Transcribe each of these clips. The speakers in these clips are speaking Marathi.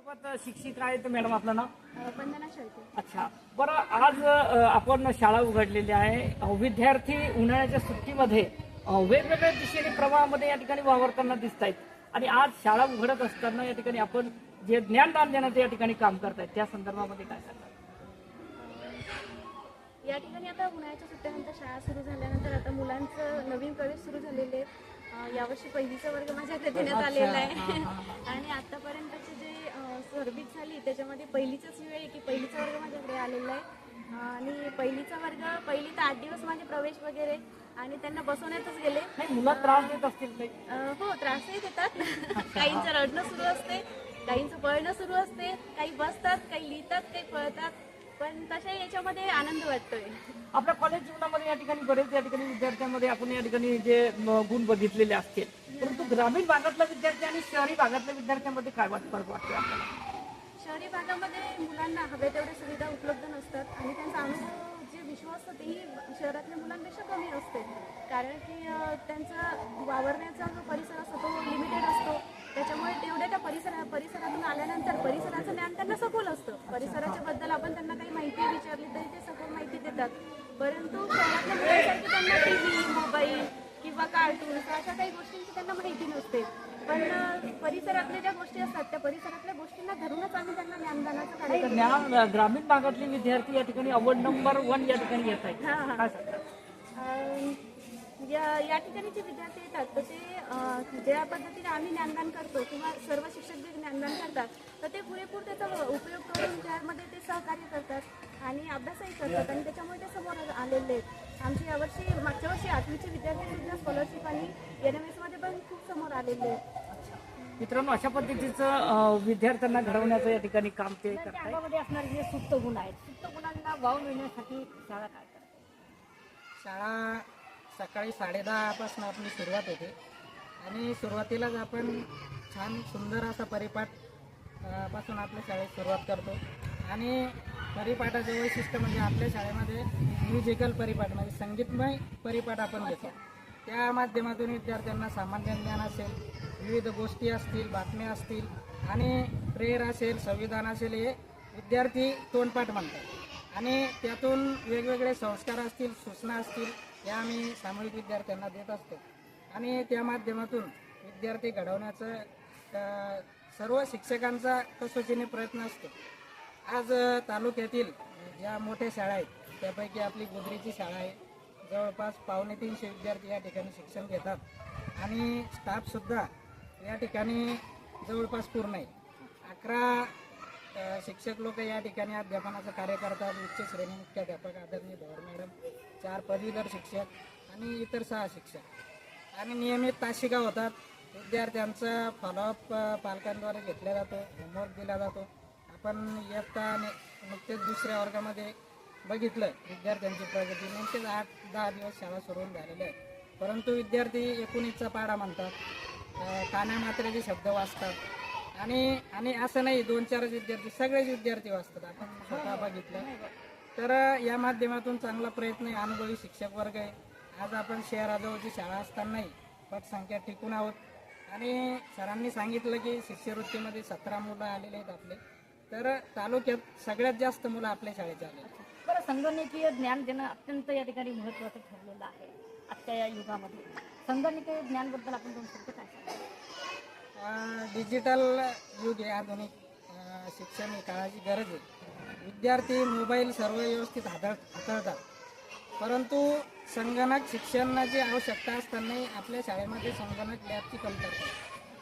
सोबत शिक्षिका आहेत मॅडम, आपलं नाव? वंदना शेळके. अच्छा, बरं. आज आपण शाळा उघडलेली आहे. विद्यार्थी उन्हाळ्याच्या सुट्टीमध्ये वेगवेगळ्या दिशेने प्रवाहामध्ये या ठिकाणी वावरताना दिसत आहेत. आणि आज शाळा उघडत असताना या ठिकाणी आपण जे ज्ञानदान देण्याचं या ठिकाणी काम करतायत त्या संदर्भामध्ये काय सांगतात? या ठिकाणी आता उन्हाळ्याच्या सुट्ट्यानंतर शाळा सुरू झाल्यानंतर आता मुलांचं नवीन प्रवेश सुरू झालेले आहेत. यावर्षी पहिलीचा वर्ग माझ्याकडे देण्यात आलेला आहे आणि आतापर्यंतची जे सर्विस झाली त्याच्यामध्ये पहिलीचाच वेळ आहे की पहिलीचा वर्ग माझ्याकडे आलेला आहे. आणि पहिलीचा वर्ग पहिली तर 8 दिवस माझे प्रवेश वगैरे आणि त्यांना बसवण्यातच गेले. मुलं त्रास देत असतील काही? हो, त्रासही देतात. काहींचं रडणं सुरू असते, काहींचं पळणं सुरू असते, काही बसतात, काही लिहितात, काही पळतात, पण तशा याच्यामध्ये आनंद वाटतोय. आपल्या कॉलेज जीवनामध्ये या ठिकाणी बरेच या ठिकाणी विद्यार्थ्यांमध्ये आपण या ठिकाणी जे गुण बघितलेले असतील, परंतु ग्रामीण भागातला विद्यार्थी आणि शहरी भागातल्या विद्यार्थ्यांमध्ये काय फरक वाटतो आपल्याला? शहरी भागामध्ये मुलांना हवे तेवढ्या सुविधा उपलब्ध नसतात आणि त्यांचा अनुभव जे विश्व असतो तेही शहरातल्या मुलांपेक्षा कमी असते. कारण की त्यांचा वावरण्याचा जो परिसर असतो तो लिमिटेड असतो. त्याच्यामुळे तेवढ्या त्या परिसरातून आल्यानंतर परिसराचं ज्ञान त्यांना सखोल असतं. परिसराच्या बद्दल आपण त्यांना काही माहिती विचारली तरी ते सखोल माहिती देतात. परंतु शहरातल्या मुलांसारखी त्यांना टीव्ही, मोबाईल किंवा कार्टून्स अशा काही गोष्टींची त्यांना माहिती नसते. पण परिसरातल्या ज्या गोष्टी असतात त्या परिसरातल्या गोष्टींना धरूनच आम्ही त्यांना ज्ञानदानाचं कार्य करतो. ज्ञान ग्रामीण भागातले विद्यार्थी या ठिकाणी अवॉर्ड नंबर 1 या ठिकाणी येत आहेत. काय सांगतात? या ठिकाणी जे विद्यार्थी येतात तर ते ज्या पद्धतीने आम्ही ज्ञानदान करतो किंवा सर्व शिक्षक जे ज्ञानदान करतात तर ते पुरेपूर त्याचा उपयोग करून त्यामध्ये ते सहकार्य करतात आणि अभ्यासही करतात आणि त्याच्यामुळे ते समोर आलेले आहेत. आमची यावर्षी मागच्या वर्षी 8वीचे विद्यार्थी सुद्धा स्कॉलरशिप आणि NMS मध्ये पण खूप समोर आलेले आहेत. मित्रांनो, अशा पद्धतीचं विद्यार्थ्यांना घडवण्याचं या ठिकाणी काम ते करतात. त्यामध्ये असणारे जे सुप्त गुण आहेत, सुप्त गुणांना वाव मिळण्यासाठी शाळा काय करते? शाळा सकाळी 10:30 पासून आपली सुरुवात होते आणि सुरुवातीलाच आपण छान सुंदर असा परिपाठ पासून आपल्या शाळेत सुरुवात करतो. आणि परिपाठाचे वैशिष्ट्य म्हणजे आपल्या शाळेमध्ये म्युझिकल परिपाठ म्हणजे संगीतमय परिपाठ आपण घेतो. त्या माध्यमातून विद्यार्थ्यांना सामान्य ज्ञान असेल, विविध गोष्टी असतील, बातम्या असतील आणि प्रेयर असेल, संविधान असेल, हे विद्यार्थी तोंडपाठ म्हणतात आणि त्यातून वेगवेगळे संस्कार असतील, सूचना असतील, या आम्ही सामूहिक विद्यार्थ्यांना देत असतो. आणि त्या माध्यमातून विद्यार्थी घडवण्याचं सर्व शिक्षकांचा कसोशीने प्रयत्न असतो. आज तालुक्यातील ज्या मोठ्या शाळा आहेत त्यापैकी आपली गुजरीची शाळा आहे. जवळपास 250 विद्यार्थी या ठिकाणी शिक्षण घेतात आणि स्टाफसुद्धा या ठिकाणी जवळपास पूर्ण आहे. 11 शिक्षक लोक या ठिकाणी अध्यापनाचं कार्य करतात. उच्च श्रेणी मुख्याध्यापक आदरणीय धवर मॅडम, 4 पदवीधर शिक्षक आणि इतर 6 शिक्षक आणि नियमित तासिका होतात. विद्यार्थ्यांचा फॉलोअप पालकांद्वारे घेतला जातो, होमवर्क दिला जातो. आपण इयत्ता नुकतेच 2ऱ्या वर्गामध्ये बघितलं विद्यार्थ्यांची प्रगती. नेमकेच 8-10 दिवस शाळा सुरू झालेल्या आहेत, परंतु विद्यार्थी 19चा पाढा म्हणतात, कानामात्रेचे शब्द वाचतात आणि असं नाही 2-4 विद्यार्थी, सगळेच विद्यार्थी वाचतात. आपण स्वतः बघितलं. तर या माध्यमातून चांगला प्रयत्न आहे. अनुभवी शिक्षक वर्ग आहे. आज आपण शहराजवळची शाळा असतानाही पटसंख्या टिकून आहोत आणि सरांनी सांगितलं की शिष्यवृत्तीमध्ये 17 मुलं आलेले आहेत आपले. तर तालुक्यात सगळ्यात जास्त मुलं आपल्या शाळेत आले. बरं, संगणकीय ज्ञान देणं अत्यंत या ठिकाणी महत्त्वाचं ठरलेलं आहे आजच्या या युगामध्ये. संगणकीय ज्ञानबद्दल आपण 2 शब्द काय सांगा? डिजिटल युग आहे, आधुनिक शिक्षण ही काळाची गरज आहे. विद्यार्थी मोबाईल सर्व व्यवस्थित हाताळतात, परंतु संगणक शिक्षणाची आवश्यकता असतानाही आपल्या शाळेमध्ये संगणक लॅबची कमतरता.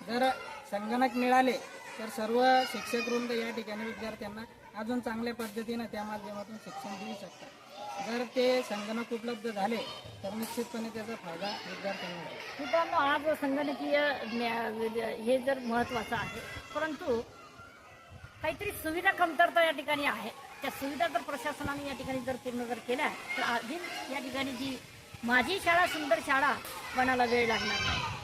जर संगणक मिळाले तर सर्व शिक्षकवृंद या ठिकाणी विद्यार्थ्यांना अजून चांगल्या पद्धतीनं त्या माध्यमातून शिक्षण देऊ शकतात. जर ते संगणक उपलब्ध झाले तर निश्चितपणे त्याचा फायदा विद्यार्थ्यांना होईल. मित्रांनो, आज संगणकीय हे जर महत्त्वाचं आहे, परंतु काहीतरी सुविधा कमतरता या ठिकाणी आहे. त्या सुविधा जर प्रशासनाने या ठिकाणी जर पूर्ण जर केल्या तर अजून या ठिकाणी जी माझी शाळा सुंदर शाळा बनायला वेळ लागणार नाही.